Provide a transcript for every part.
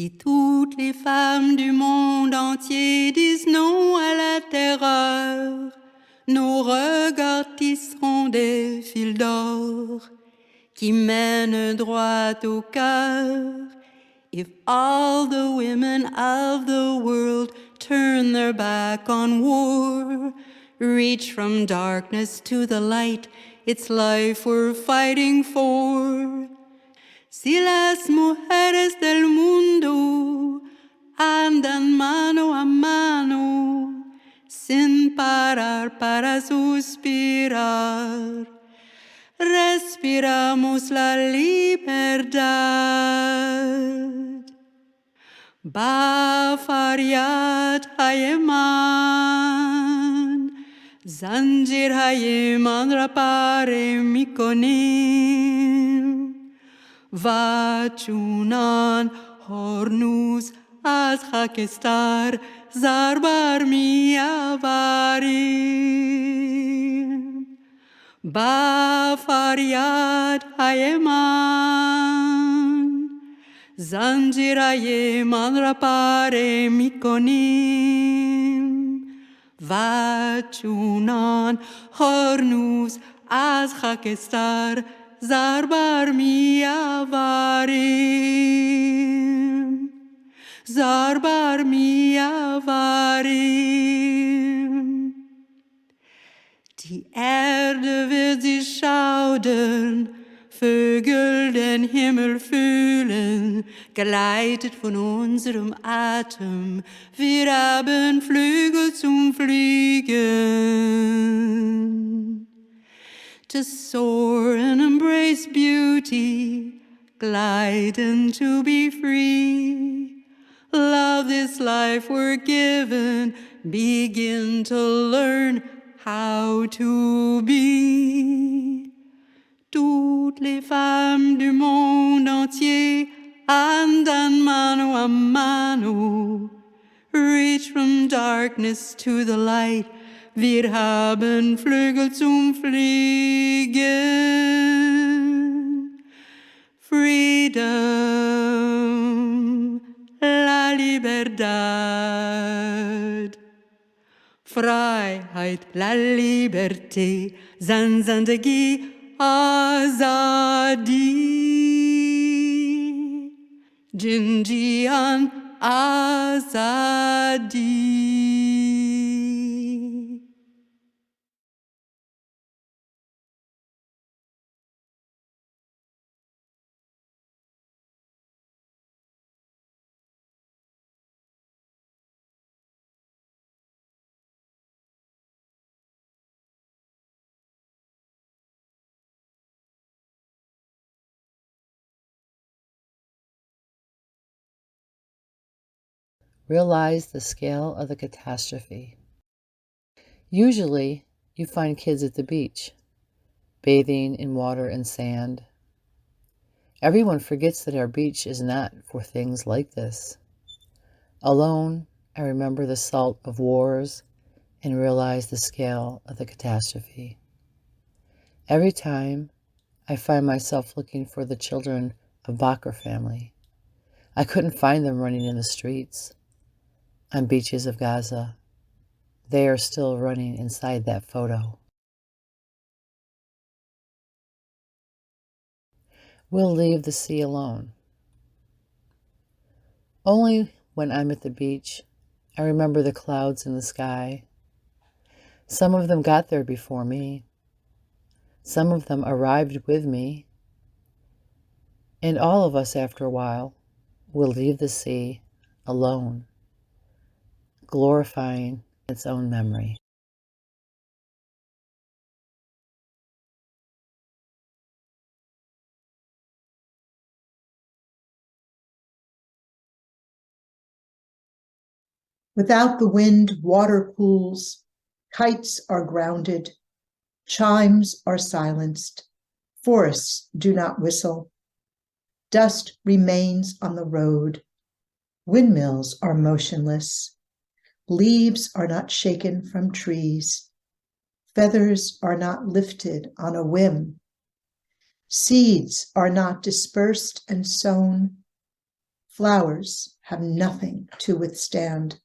Si toutes les femmes du monde entier disent non à la terreur, nos regards tisseront des fils d'or qui mènent droit au cœur. If all the women of the world turn their back on war, reach from darkness to the light, it's life we're fighting for. Si las mujeres del mundo andan mano a mano, sin parar para suspirar, respiramos la libertad. Ba faryat hayeman, zanjir hayeman rapare mikonim. Vachunan hornus az hakestar zarbar miavarim. Ba faryat hayeman, zanjir hayeman rapare mikonim. Vachunan hornus az hakestar zarbar miavarim, zarbar miavarim. Die Erde wird sich schaudern, Vögel den Himmel fühlen, geleitet von unserem Atem. Wir haben Flügel zum Fliegen. To soar and embrace beauty, glide and to be free. Love this life we're given, begin to learn how to be. Toutes les femmes du monde entier andan mano a mano, reach from darkness to the light. Wir haben Flügel zum Fliegen. Freedom, la libertad. Freiheit, la liberté, zandagi, azadi. Jinjian, azadi. Realize the scale of the catastrophe. Usually, you find kids at the beach, bathing in water and sand. Everyone forgets that our beach is not for things like this. Alone, I remember the salt of wars and realize the scale of the catastrophe. Every time, I find myself looking for the children of Bakr family. I couldn't find them running in the streets, on beaches of Gaza. They are still running inside that photo. We'll leave the sea alone. Only when I'm at the beach, I remember the clouds in the sky. Some of them got there before me. Some of them arrived with me. And all of us, after a while, will leave the sea alone, glorifying its own memory. Without the wind, water pools, kites are grounded, chimes are silenced, forests do not whistle, dust remains on the road, windmills are motionless, leaves are not shaken from trees, feathers are not lifted on a whim, seeds are not dispersed and sown, Flowers have nothing to withstand.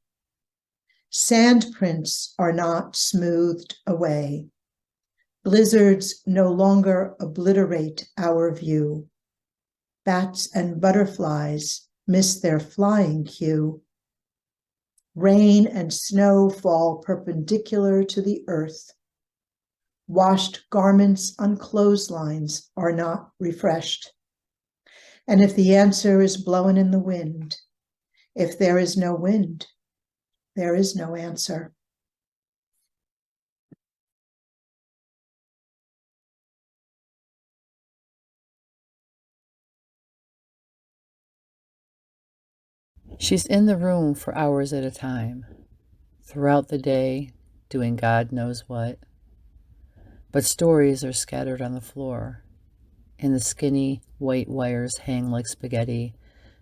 Sandprints are not smoothed away. Blizzards no longer obliterate our view. Bats and butterflies miss their flying cue. Rain and snow fall perpendicular to the earth. Washed garments on clotheslines are not refreshed. And if the answer is blowing in the wind, if there is no wind, there is no answer. She's in the room for hours at a time, throughout the day, doing God knows what. But stories are scattered on the floor, and the skinny white wires hang like spaghetti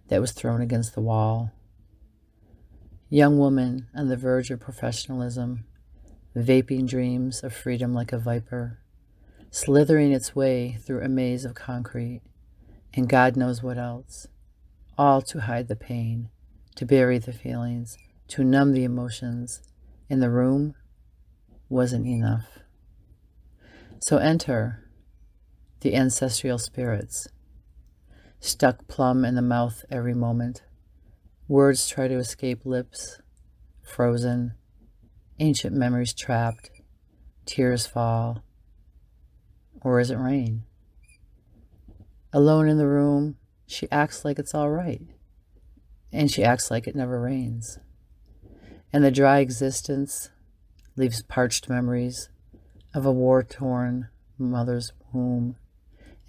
that was thrown against the wall. Young woman on the verge of professionalism, vaping dreams of freedom like a viper, slithering its way through a maze of concrete, and God knows what else, all to hide the pain, to bury the feelings, to numb the emotions, and the room wasn't enough. So enter the ancestral spirits, stuck plumb in the mouth every moment. Words try to escape lips, frozen, ancient memories trapped, tears fall, or is it rain? Alone in the room, she acts like it's all right, and she acts like it never rains. And the dry existence leaves parched memories of a war-torn mother's womb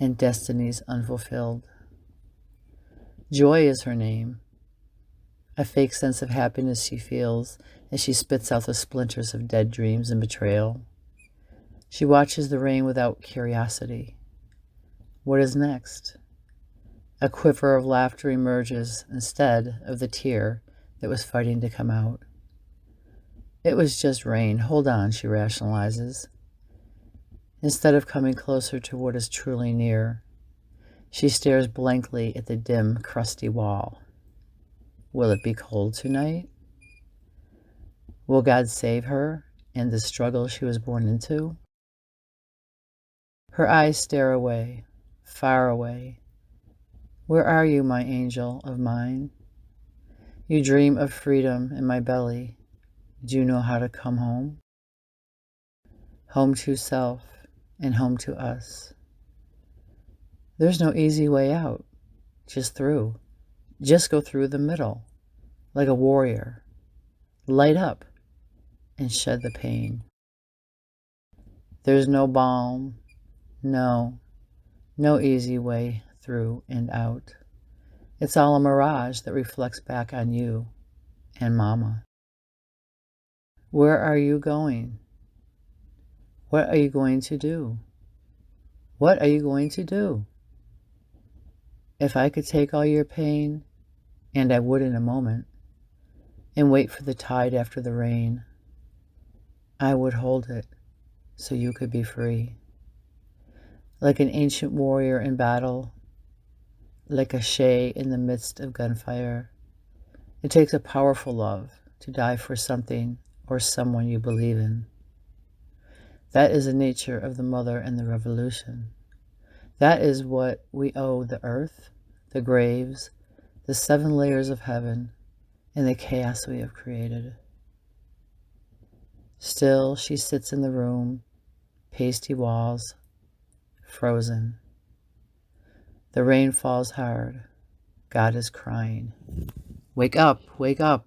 and destinies unfulfilled. Joy is her name, a fake sense of happiness she feels as she spits out the splinters of dead dreams and betrayal. She watches the rain without curiosity. What is next? A quiver of laughter emerges instead of the tear that was fighting to come out. It was just rain. Hold on, she rationalizes. Instead of coming closer to what is truly near, she stares blankly at the dim, crusty wall. Will it be cold tonight? Will God save her and the struggle she was born into? Her eyes stare away, far away. Where are you, my angel of mine? You dream of freedom in my belly. Do you know how to come home? Home to self and home to us. There's no easy way out, just through. Just go through the middle, like a warrior. Light up and shed the pain. There's no balm, no easy way through and out. It's all a mirage that reflects back on you and Mama. Where are you going? What are you going to do? What are you going to do? If I could take all your pain, and I would in a moment, and wait for the tide after the rain, I would hold it so you could be free. Like an ancient warrior in battle, like a Shay in the midst of gunfire. It takes a powerful love to die for something or someone you believe in. That is the nature of the mother and the revolution. That is what we owe the earth, the graves, the 7 layers of heaven, and the chaos we have created. Still, she sits in the room, pasty walls, frozen. The rain falls hard. God is crying. Wake up, wake up.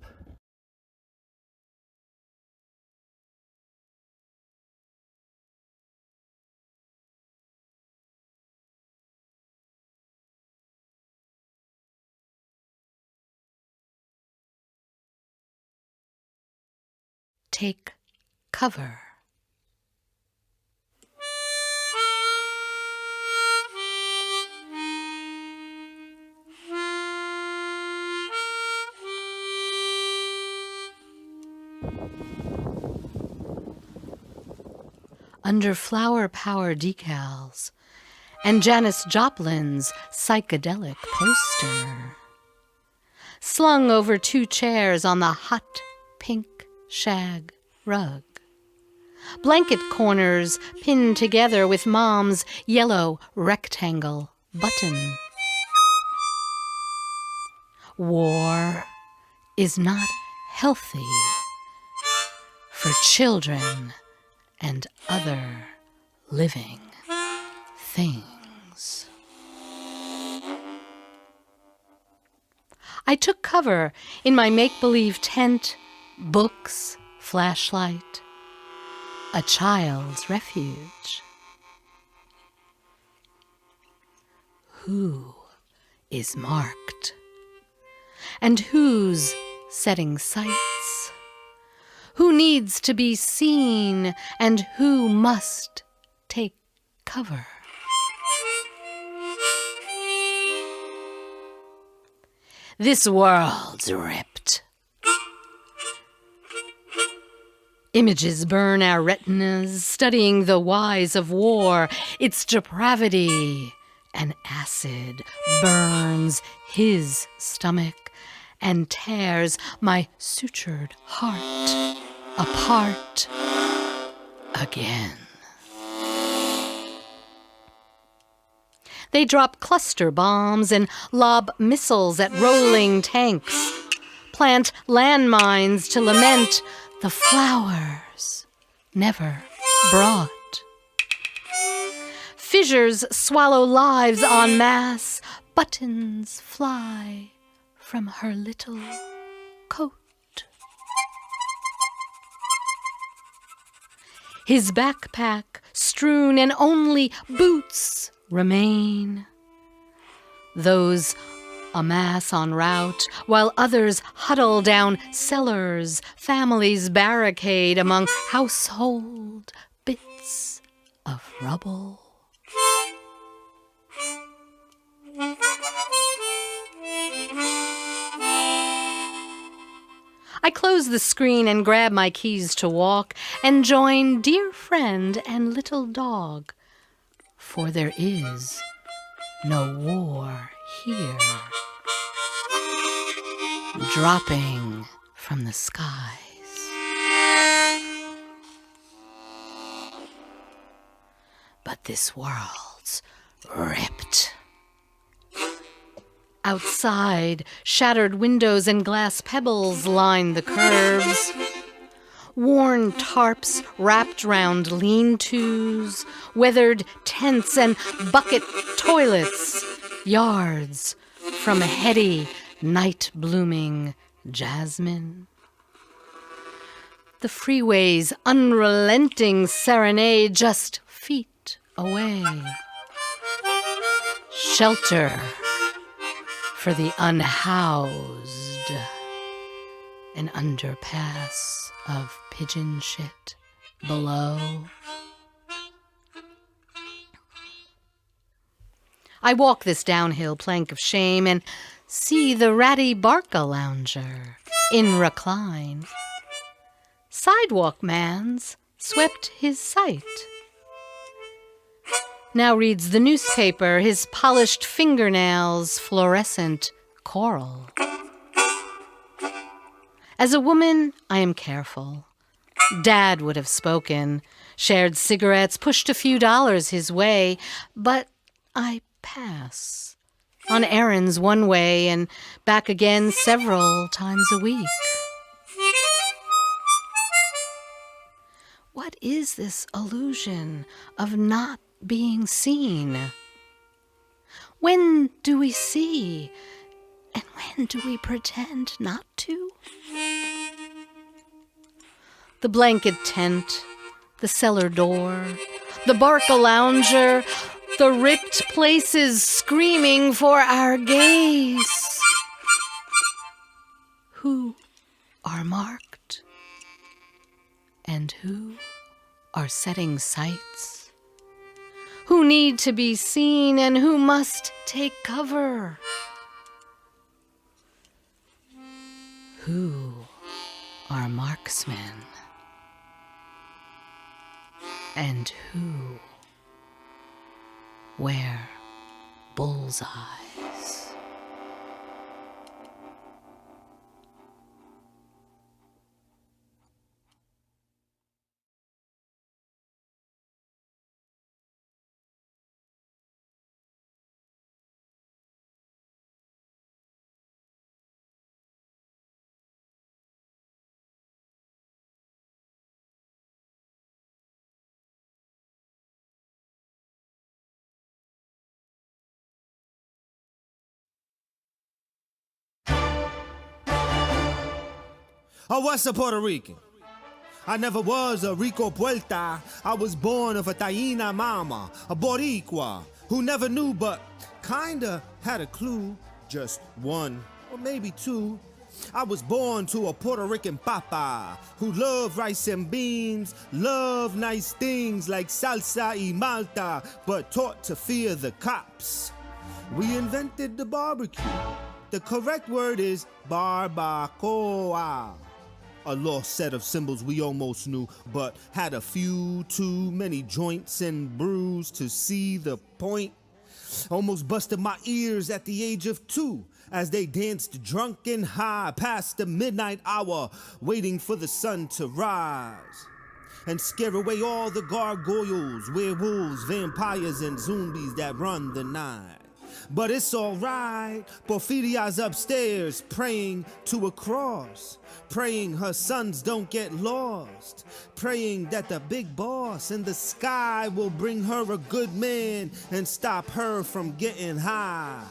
Take cover. Under flower power decals and Janis Joplin's psychedelic poster, slung over 2 chairs on the hot pink shag rug. Blanket corners pinned together with Mom's yellow rectangle button. War is not healthy for children and other living things. I took cover in my make-believe tent, books, flashlight, a child's refuge. Who is marked? And who's setting sights? Who needs to be seen and who must take cover? This world's ripped. Images burn our retinas, studying the whys of war, its depravity. And acid burns his stomach and tears my sutured heart apart again. They drop cluster bombs and lob missiles at rolling tanks, plant landmines to lament the flowers never brought. Fissures swallow lives en masse, buttons fly from her little coat. His backpack strewn and only boots remain. Those amass en route, while others huddle down cellars, families barricade among household bits of rubble. I close the screen and grab my keys to walk and join dear friend and little dog, for there is no war here. Dropping from the skies. But this world's ripped. Outside, shattered windows and glass pebbles line the curbs. Worn tarps wrapped round lean-tos, weathered tents and bucket toilets, yards from heady, night-blooming jasmine. The freeway's unrelenting serenade just feet away. Shelter for the unhoused. An underpass of pigeon shit below. I walk this downhill plank of shame and see the ratty Barca lounger in recline. Sidewalk man's swept his sight. Now reads the newspaper, his polished fingernails fluorescent coral. As a woman, I am careful. Dad would have spoken, shared cigarettes, pushed a few dollars his way, but I pass. On errands one way and back again several times a week. What is this illusion of not being seen? When do we see, and when do we pretend not to? The blanket tent, the cellar door, the Barca lounger, the ripped places screaming for our gaze. Who are marked? And who are setting sights? Who need to be seen and who must take cover? Who are marksmen? And who wear bullseyes? I was a Puerto Rican. I never was a Rico Puerta. I was born of a Taína mama, a Boricua, who never knew but kinda had a clue. Just one, or maybe two. I was born to a Puerto Rican papa who loved rice and beans, loved nice things like salsa y malta, but taught to fear the cops. We invented the barbecue. The correct word is barbacoa. A lost set of symbols we almost knew, but had a few too many joints and brews to see the point. Almost busted my ears at the age of 2 as they danced drunk and high past the midnight hour, waiting for the sun to rise and scare away all the gargoyles, werewolves, vampires, and zombies that run the night. But it's alright, Porfiria's upstairs praying to a cross, praying her sons don't get lost, praying that the big boss in the sky will bring her a good man and stop her from getting high.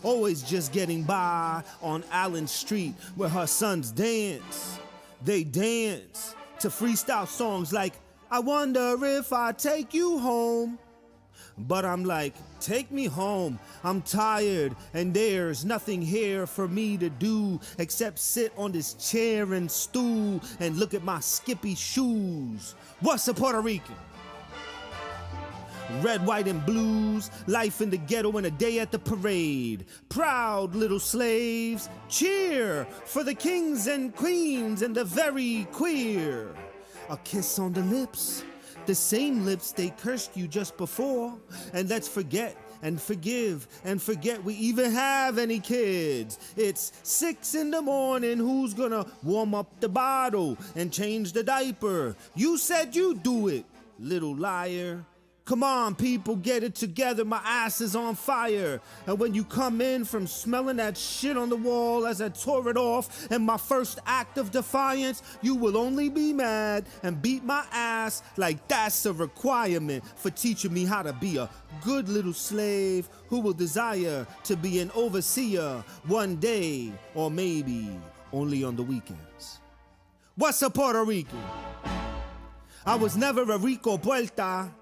Always just getting by on Allen Street where her sons dance. They dance to freestyle songs like, I wonder if I take you home. But I'm like, take me home, I'm tired, and there's nothing here for me to do except sit on this chair and stool and look at my skippy shoes. What's a Puerto Rican? Red, white, and blues, life in the ghetto and a day at the parade. Proud little slaves, cheer for the kings and queens and the very queer. A kiss on the lips, the same lips they cursed you just before. And let's forget and forgive and forget we even have any kids. It's 6 in the morning, who's gonna warm up the bottle and change the diaper? You said you'd do it, little liar. Come on, people, get it together, my ass is on fire. And when you come in from smelling that shit on the wall as I tore it off and my first act of defiance, you will only be mad and beat my ass like that's a requirement for teaching me how to be a good little slave who will desire to be an overseer one day, or maybe only on the weekends. What's a Puerto Rican? I was never a Rico Puerta,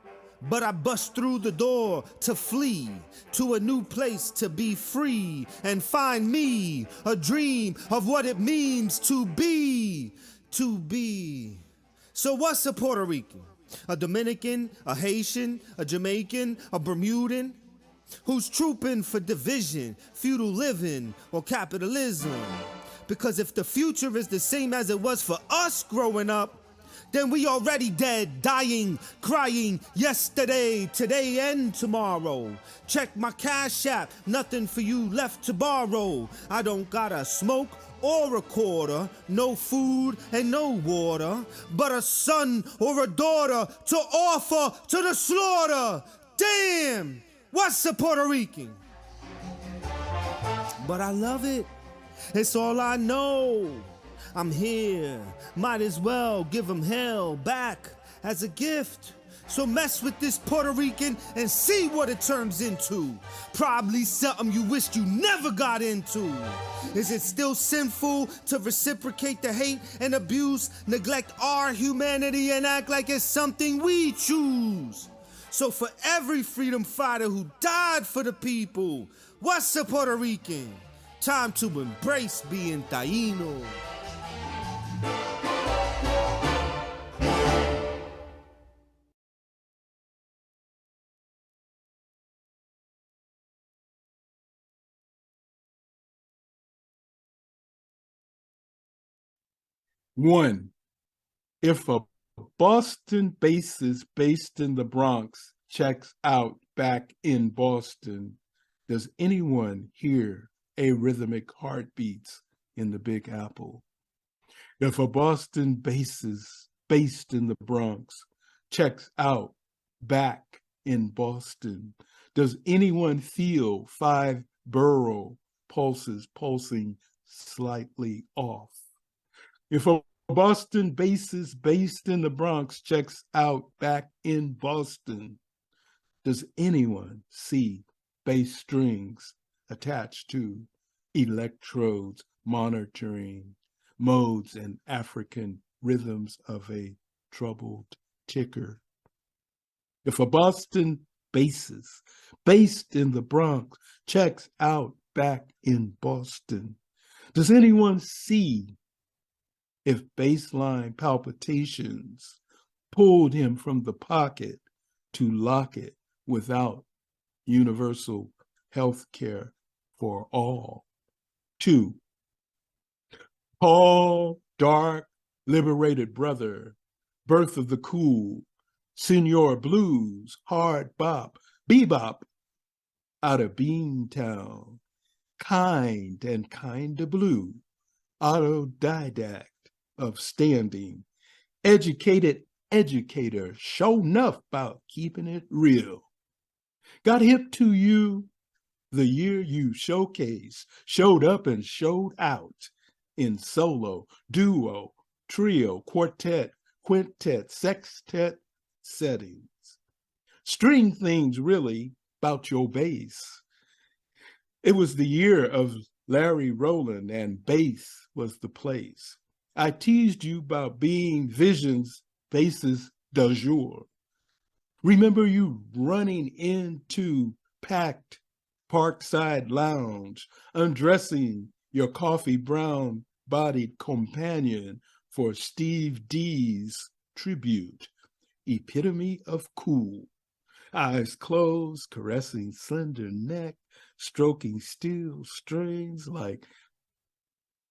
but I bust through the door to flee to a new place to be free and find me a dream of what it means to be. So what's a Puerto Rican? A Dominican, a Haitian, a Jamaican, a Bermudan? Who's trooping for division, feudal living, or capitalism? Because if the future is the same as it was for us growing up, then we already dead, dying, crying yesterday, today, and tomorrow. Check my Cash App, nothing for you left to borrow. I don't gotta smoke or a quarter, no food and no water, but a son or a daughter to offer to the slaughter. Damn, what's a Puerto Rican? But I love it, it's all I know. I'm here, might as well give them hell back as a gift. So mess with this Puerto Rican and see what it turns into. Probably something you wished you never got into. Is it still sinful to reciprocate the hate and abuse, neglect our humanity and act like it's something we choose? So for every freedom fighter who died for the people, what's a Puerto Rican? Time to embrace being Taíno. One, if a Boston bassist based in the Bronx checks out back in Boston, does anyone hear arrhythmic heartbeats in the Big Apple? If a Boston bassist based in the Bronx checks out back in Boston, does anyone feel 5 borough pulses pulsing slightly off? If a Boston bassist based in the Bronx checks out back in Boston, does anyone see bass strings attached to electrodes monitoring modes and African rhythms of a troubled ticker. If a Boston bassist based in the Bronx checks out back in Boston, does anyone see if baseline palpitations pulled him from the pocket to lock it without universal health care for all? 2, tall, dark, liberated brother, birth of the cool, Senor Blues, hard bop, bebop, out of Beantown, kind and kinda blue, autodidact of standing, educated educator, show enough about keeping it real. Got hip to you the year you showed up and showed out in solo, duo, trio, quartet, quintet, sextet settings. String things really about your bass. It was the year of Larry Rowland and bass was the place. I teased you about being Vision's bassist du jour. Remember you running into packed Parkside Lounge, undressing your coffee brown bodied companion for Steve D's tribute, epitome of cool. Eyes closed, caressing slender neck, stroking steel strings like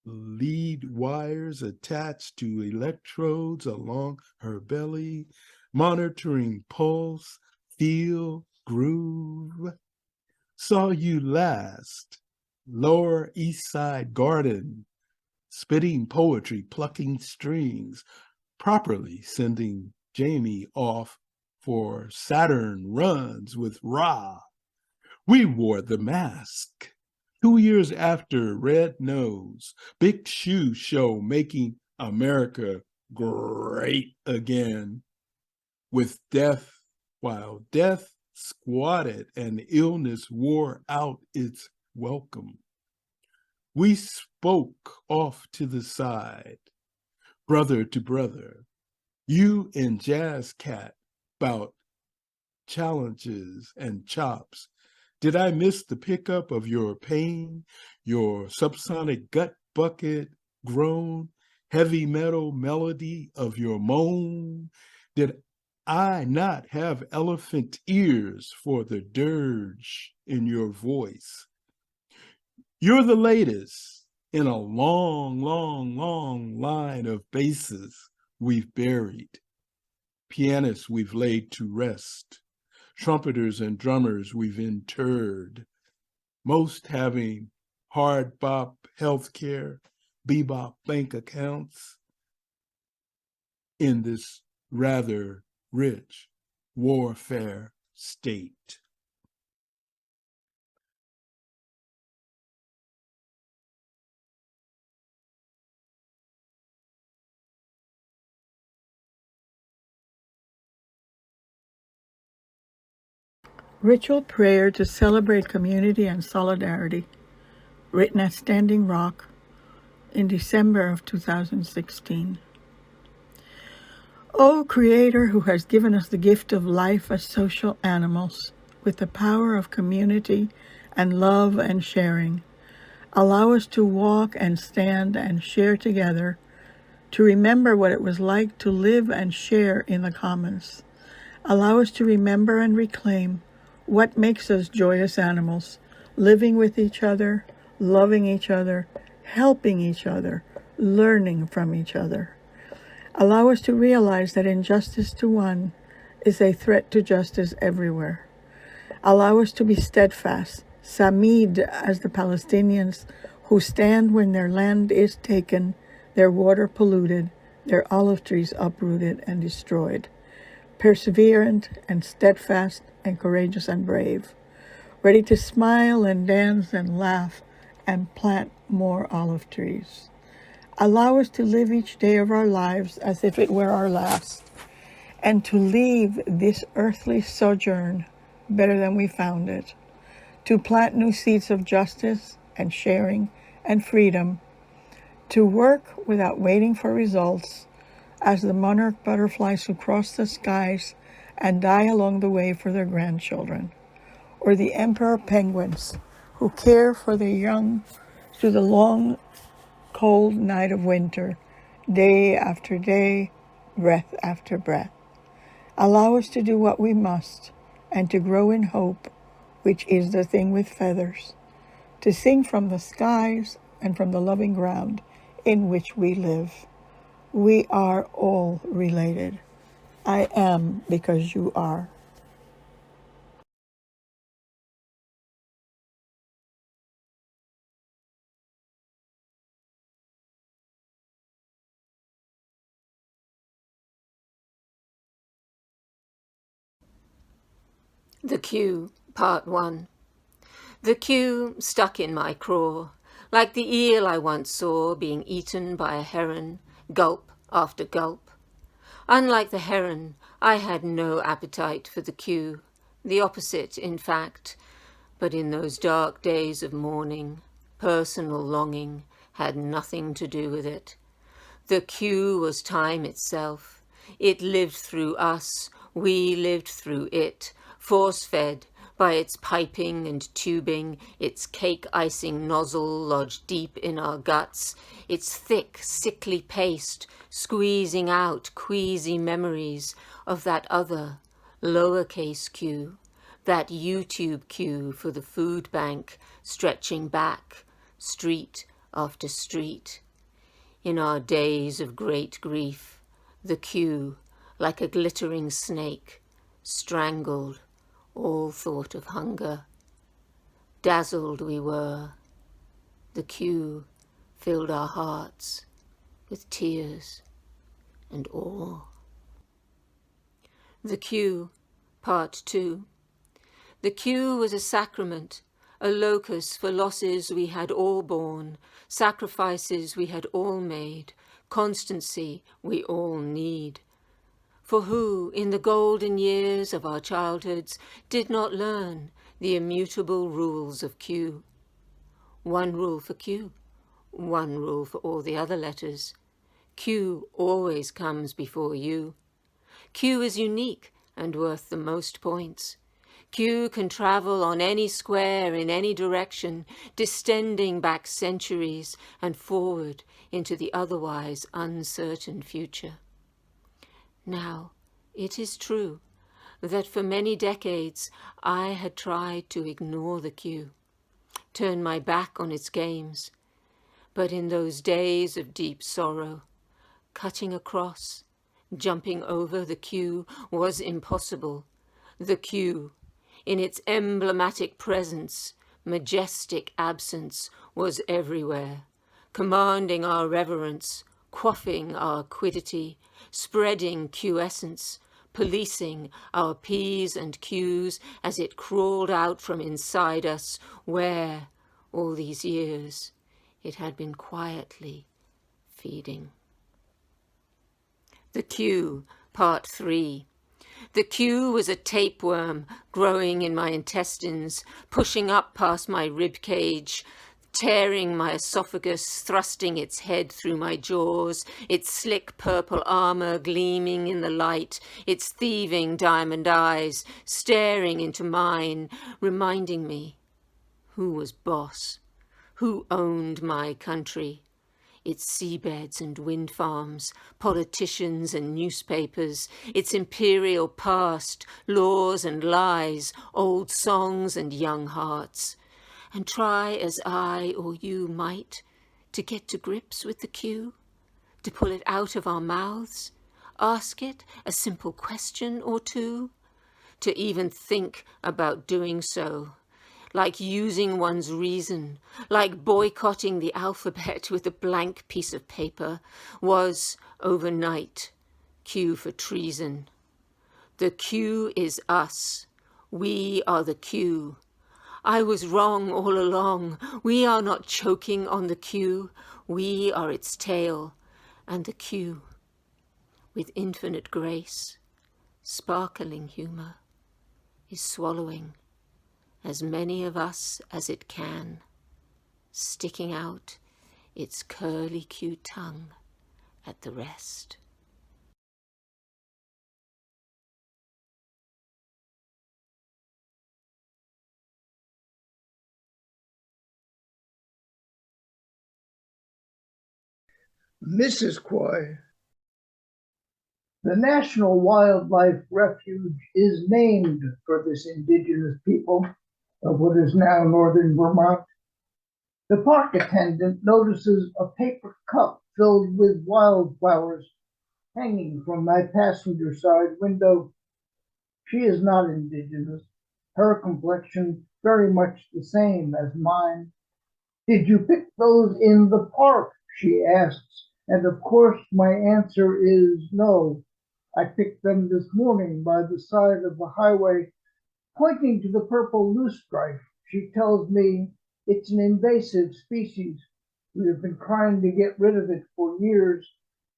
lead wires attached to electrodes along her belly, monitoring pulse, feel, groove. Saw you last, Lower East Side Garden, spitting poetry, plucking strings, properly sending Jamie off for Saturn runs with Ra. We wore the mask. 2 years after Red Nose, Big Shoe Show making America great again, with death, while death squatted and illness wore out its welcome. We spoke off to the side, brother to brother, you and Jazz Cat, about challenges and chops. Did I miss the pickup of your pain, your subsonic gut bucket groan, heavy metal melody of your moan? Did I not have elephant ears for the dirge in your voice? You're the latest in a long, long, long line of basses we've buried, pianists we've laid to rest, trumpeters and drummers we've interred, most having hard bop healthcare, bebop bank accounts in this rather rich warfare state. Ritual prayer to celebrate community and solidarity, written at Standing Rock in December of 2016. O Creator, who has given us the gift of life as social animals with the power of community and love and sharing, allow us to walk and stand and share together, to remember what it was like to live and share in the commons. Allow us to remember and reclaim what makes us joyous animals, living with each other, loving each other, helping each other, learning from each other. Allow us to realize that injustice to one is a threat to justice everywhere. Allow us to be steadfast, samid, as the Palestinians who stand when their land is taken, their water polluted, their olive trees uprooted and destroyed. Perseverant and steadfast and courageous and brave, ready to smile and dance and laugh and plant more olive trees. Allow us to live each day of our lives as if it were our last, and to leave this earthly sojourn better than we found it, to plant new seeds of justice and sharing and freedom, to work without waiting for results, as the monarch butterflies who cross the skies and die along the way for their grandchildren, or the emperor penguins who care for their young through the long, cold night of winter, day after day, breath after breath. Allow us to do what we must, and to grow in hope, which is the thing with feathers, to sing from the skies and from the loving ground in which we live. We are all related. I am because you are. The Queue, Part 1. The queue stuck in my craw, like the eel I once saw being eaten by a heron, gulp after gulp. Unlike the heron, I had no appetite for the queue, the opposite, in fact. But in those dark days of mourning, personal longing had nothing to do with it. The queue was time itself. It lived through us, we lived through it, force-fed by its piping and tubing, its cake-icing nozzle lodged deep in our guts, its thick, sickly paste squeezing out queasy memories of that other, lowercase queue, that YouTube queue for the food bank stretching back, street after street. In our days of great grief, the queue, like a glittering snake, strangled all thought of hunger. Dazzled we were. The queue filled our hearts with tears and awe. The Queue, Part 2. The queue was a sacrament, a locus for losses we had all borne, sacrifices we had all made, constancy we all need. For who, in the golden years of our childhoods, did not learn the immutable rules of Q? One rule for Q, one rule for all the other letters. Q always comes before U. Q is unique and worth the most points. Q can travel on any square in any direction, distending back centuries and forward into the otherwise uncertain future. Now, it is true that for many decades I had tried to ignore the queue, turn my back on its games. But in those days of deep sorrow, cutting across, jumping over the queue was impossible. The queue, in its emblematic presence, majestic absence, was everywhere, commanding our reverence, quaffing our quiddity, spreading quiescence, policing our P's and Q's as it crawled out from inside us where, all these years, it had been quietly feeding. The Queue, Part 3. The queue was a tapeworm growing in my intestines, pushing up past my rib cage, tearing my esophagus, thrusting its head through my jaws, its slick purple armor gleaming in the light, its thieving diamond eyes staring into mine, reminding me who was boss, who owned my country, its seabeds and wind farms, politicians and newspapers, its imperial past, laws and lies, old songs and young hearts. And try as I or you might to get to grips with the queue, to pull it out of our mouths, ask it a simple question or two, to even think about doing so, like using one's reason, like boycotting the alphabet with a blank piece of paper, was, overnight, queue for treason. The queue is us. We are the queue. I was wrong all along. We are not choking on the queue. We are its tail, and the queue, with infinite grace, sparkling humour, is swallowing as many of us as it can, sticking out its curly-Q tongue at the rest. Mrs. Quoy, the National Wildlife Refuge is named for this indigenous people of what is now northern Vermont. The park attendant notices a paper cup filled with wildflowers hanging from my passenger side window. She is not indigenous, her complexion very much the same as mine. Did you pick those in the park? She asks, and of course my answer is no. I picked them this morning by the side of the highway. Pointing to the purple loosestrife, she tells me it's an invasive species. We have been trying to get rid of it for years.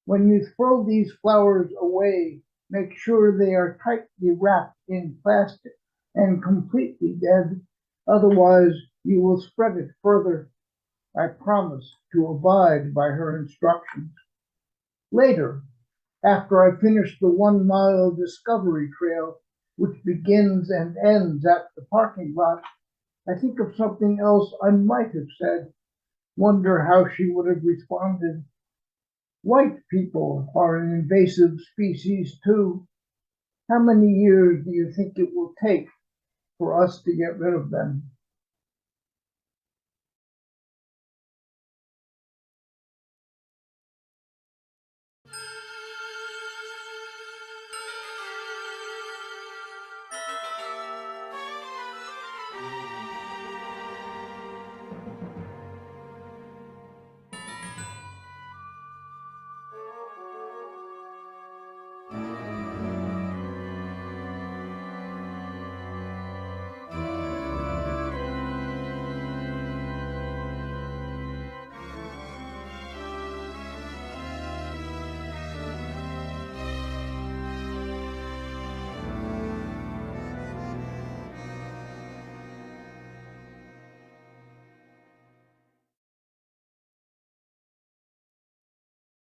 When you throw these flowers away, make sure they are tightly wrapped in plastic and completely dead. Otherwise, you will spread it further. I promise to abide by her instructions. Later, after I finish the 1-mile discovery trail, which begins and ends at the parking lot, I think of something else I might have said, wonder how she would have responded. White people are an invasive species too. How many years do you think it will take for us to get rid of them?